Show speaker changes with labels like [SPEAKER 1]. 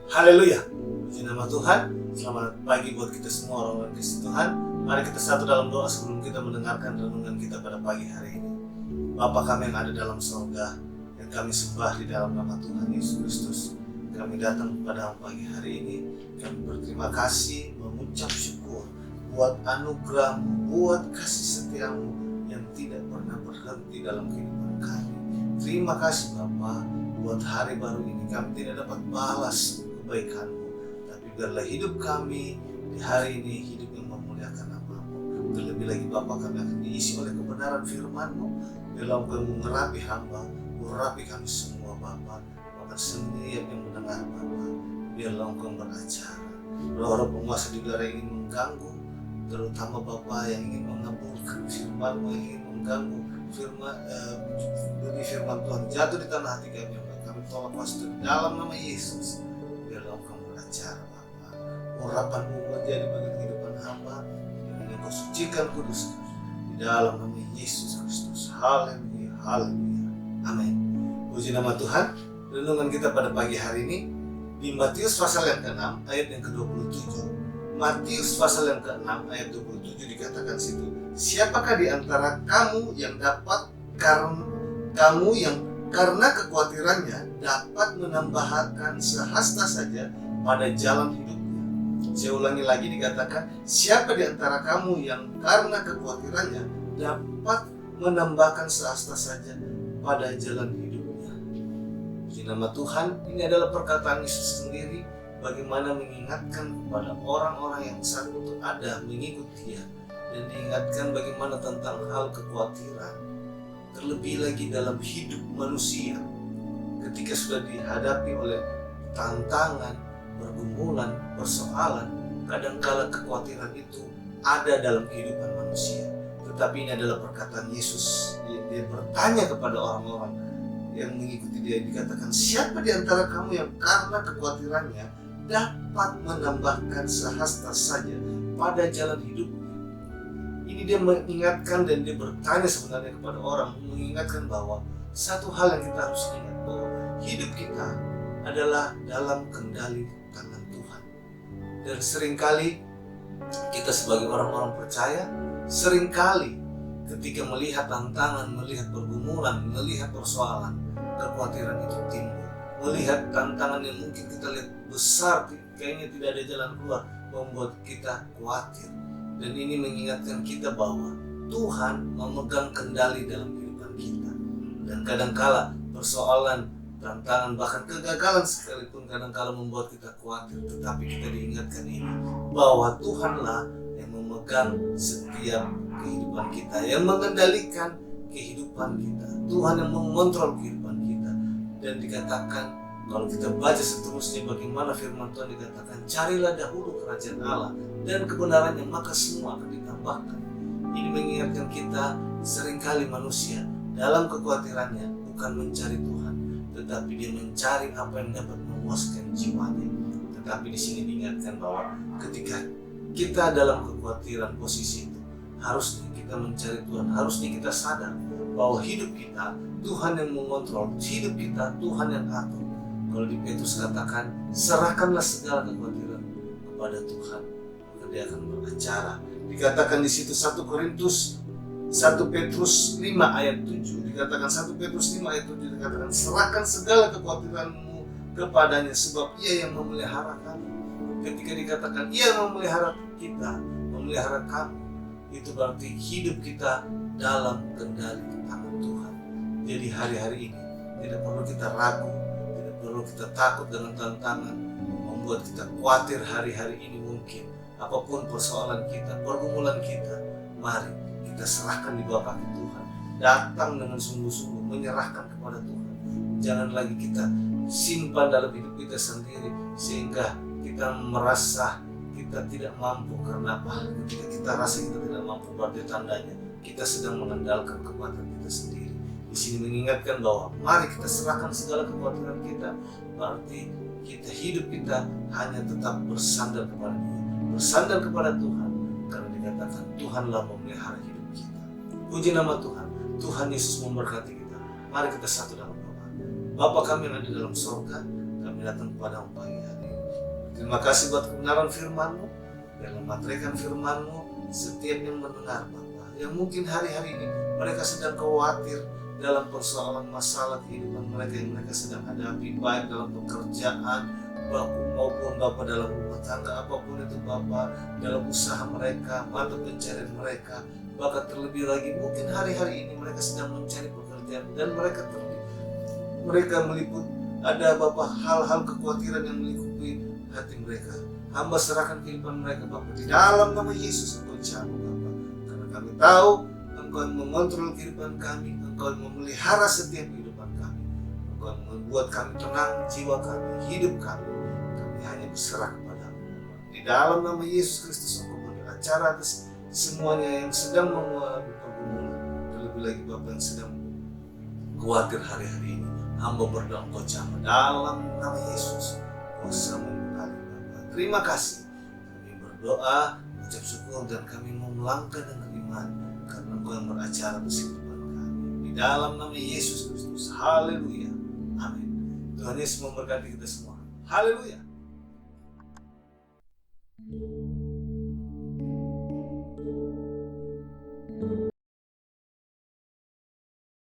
[SPEAKER 1] Haleluya, puji nama Tuhan. Selamat pagi buat kita semua orang-orang Kristus Tuhan. Mari kita satu dalam doa sebelum kita mendengarkan renungan kita pada pagi hari ini. Bapa kami yang ada dalam surga, yang kami sembah di dalam nama Tuhan Yesus Kristus, kami datang pada pagi hari ini. Kami berterima kasih, mengucap syukur buat anugerah-Mu, buat kasih setia-Mu yang tidak pernah berhenti dalam kehidupan kami. Terima kasih Bapa, buat hari baru ini kami tidak dapat balas kebaikan-Mu, tapi biarlah hidup kami di hari ini hidup yang memuliakan nama-Mu. Terlebih lagi Bapa, kami akan diisi oleh kebenaran firman-Mu. Biarlah Engkau mengurapi hamba, urapi kami semua Bapa, bahkan setiap yang mendengar Bapa. Biarlah Engkau beracara. Roh-roh penguasa di udara ingin mengganggu, terutama Bapa yang ingin mengaburkan firman-Mu, yang ingin mengganggu firman Tuhan jatuh di tanah hati kami. Kami tolak pasti dalam nama Yesus. Biarlah Engkau beracara Bapa. Urapan-Mu menjadi bagian kehidupan hamba, yang Engkau sucikan kudus di dalam nama Yesus Kristus. Haleluya, haleluya, amin. Puji nama Tuhan. Renungan kita pada pagi hari ini di Matius pasal yang ke-6 ayat yang ke-27. Matius pasal yang ke-6 ayat 27 dikatakan situ, siapakah di antara kamu yang karena kekhawatirannya dapat menambahkan sehasta saja pada jalan hidupnya. Saya ulangi lagi, dikatakan, siapa di antara kamu yang karena kekhawatirannya dapat menambahkan sehasta saja pada jalan hidupnya. Puji nama Tuhan. Ini adalah perkataan Yesus sendiri, bagaimana mengingatkan kepada orang-orang yang saat itu ada mengikut Dia, dan diingatkan bagaimana tentang hal kekhawatiran. Terlebih lagi dalam hidup manusia, ketika sudah dihadapi oleh tantangan, pergumulan, persoalan, kadangkala kekhawatiran itu ada dalam kehidupan manusia. Tetapi ini adalah perkataan Yesus. Dia bertanya kepada orang-orang yang mengikuti Dia, dikatakan, siapa di antara kamu yang karena kekhawatirannya dapat menambahkan sehasta saja pada jalan hidupnya. Ini dia mengingatkan dan dia bertanya sebenarnya kepada orang, mengingatkan bahwa satu hal yang kita harus ingat, bahwa hidup kita adalah dalam kendali tangan Tuhan. Dan seringkali kita sebagai orang-orang percaya, seringkali ketika melihat tantangan, melihat pergumulan, melihat persoalan, kekhawatiran itu timbul. Melihat tantangan yang mungkin kita lihat besar, kayaknya tidak ada jalan keluar, membuat kita khawatir. Dan ini mengingatkan kita bahwa Tuhan memegang kendali dalam kehidupan kita. Dan kadangkala persoalan, tantangan, bahkan kegagalan sekalipun kadangkala membuat kita khawatir. Tetapi kita diingatkan ini, bahwa Tuhanlah yang memegang setiap kehidupan kita, yang mengendalikan kehidupan kita. Tuhan yang mengontrol kehidupan kita. Dan dikatakan, kalau kita baca seterusnya bagaimana firman Tuhan, dikatakan, carilah dahulu kerajaan Allah dan kebenarannya, maka semua akan ditambahkan. Ini mengingatkan kita, seringkali manusia dalam kekhawatirannya bukan mencari Tuhan, tetapi dia mencari apa yang dapat memuaskan jiwanya. Tetapi di sini diingatkan bahwa ketika kita dalam kekhawatiran posisi itu, harusnya kita mencari Tuhan, harusnya kita sadar bahwa hidup kita Tuhan yang mengontrol, hidup kita Tuhan yang atur. Kalau di Petrus katakan, serahkanlah segala kekhawatiran kepada Tuhan, maka Dia akan beracara. Dikatakan di situ 1 Petrus 5 ayat 7, dikatakan 1 Petrus 5 ayat 7 dikatakan, serahkan segala kekhawatiranmu kepadanya, sebab Ia yang memelihara kamu. Ketika dikatakan Ia yang memelihara kita, memelihara kamu, itu berarti hidup kita dalam kendali tangan Tuhan. Jadi hari-hari ini tidak perlu kita ragu, tidak perlu kita takut dengan tantangan membuat kita khawatir hari-hari ini. Mungkin apapun persoalan kita, pergumulan kita, mari kita serahkan di bawah kaki Tuhan. Datang dengan sungguh-sungguh, menyerahkan kepada Tuhan. Jangan lagi kita simpan dalam hidup kita sendiri, sehingga kita merasa kita tidak mampu. Karena apa? Ketika kita rasa kita tidak mampu, berarti tandanya kita sedang mengandalkan kekuatan kita sendiri. Di sini mengingatkan bahwa mari kita serahkan segala kekhawatiran kita, berarti kita hidup kita hanya tetap bersandar kepada Dia, bersandar kepada Tuhan, karena dikatakan Tuhanlah memelihara hidup kita. Puji nama Tuhan. Tuhan Yesus memberkati kita. Mari kita satu dalam doa. Bapa kami yang ada dalam surga, kami datang kepadamu pagi hari ini. Terima kasih buat kebenaran firman-Mu. Dalam materaikan firman-Mu, setiap yang mendengar Bapa, yang mungkin hari-hari ini mereka sedang khawatir dalam persoalan masalah kehidupan mereka yang mereka sedang hadapi, baik dalam pekerjaan maupun Bapa dalam rumah tangga, apapun itu Bapa, dalam usaha mereka, mata pencarian mereka, bahkan terlebih lagi mungkin hari-hari ini mereka sedang mencari pekerjaan dan mereka meliput ada Bapa hal-hal kekhawatiran yang melingkupi hati mereka. Hamba serahkan kehidupan mereka Bapa di dalam nama Yesus. Engkau jamah Bapa, karena kami tahu Engkau mengontrol kehidupan kami, Engkau memelihara setiap kehidupan kami, Engkau membuat kami tenang, jiwa kami, hidup kami hanya berserah kepadamu. Di dalam nama Yesus Kristus Engkau beracara atas semuanya yang sedang mengalami pergumulan, terlebih lagi Bapa yang sedang khawatir hari-hari ini. Hamba berdoa Engkau jamah dalam nama Yesus. Kuasa memberkati Bapa. Terima kasih. Kami berdoa, ucap syukur dan kami mau melangkah dengan iman karena Engkau yang beracara atas kehidupan kami. Di dalam nama Yesus Kristus. Haleluya. Amin. Tuhan Yesus memberkati kita semua. Haleluya.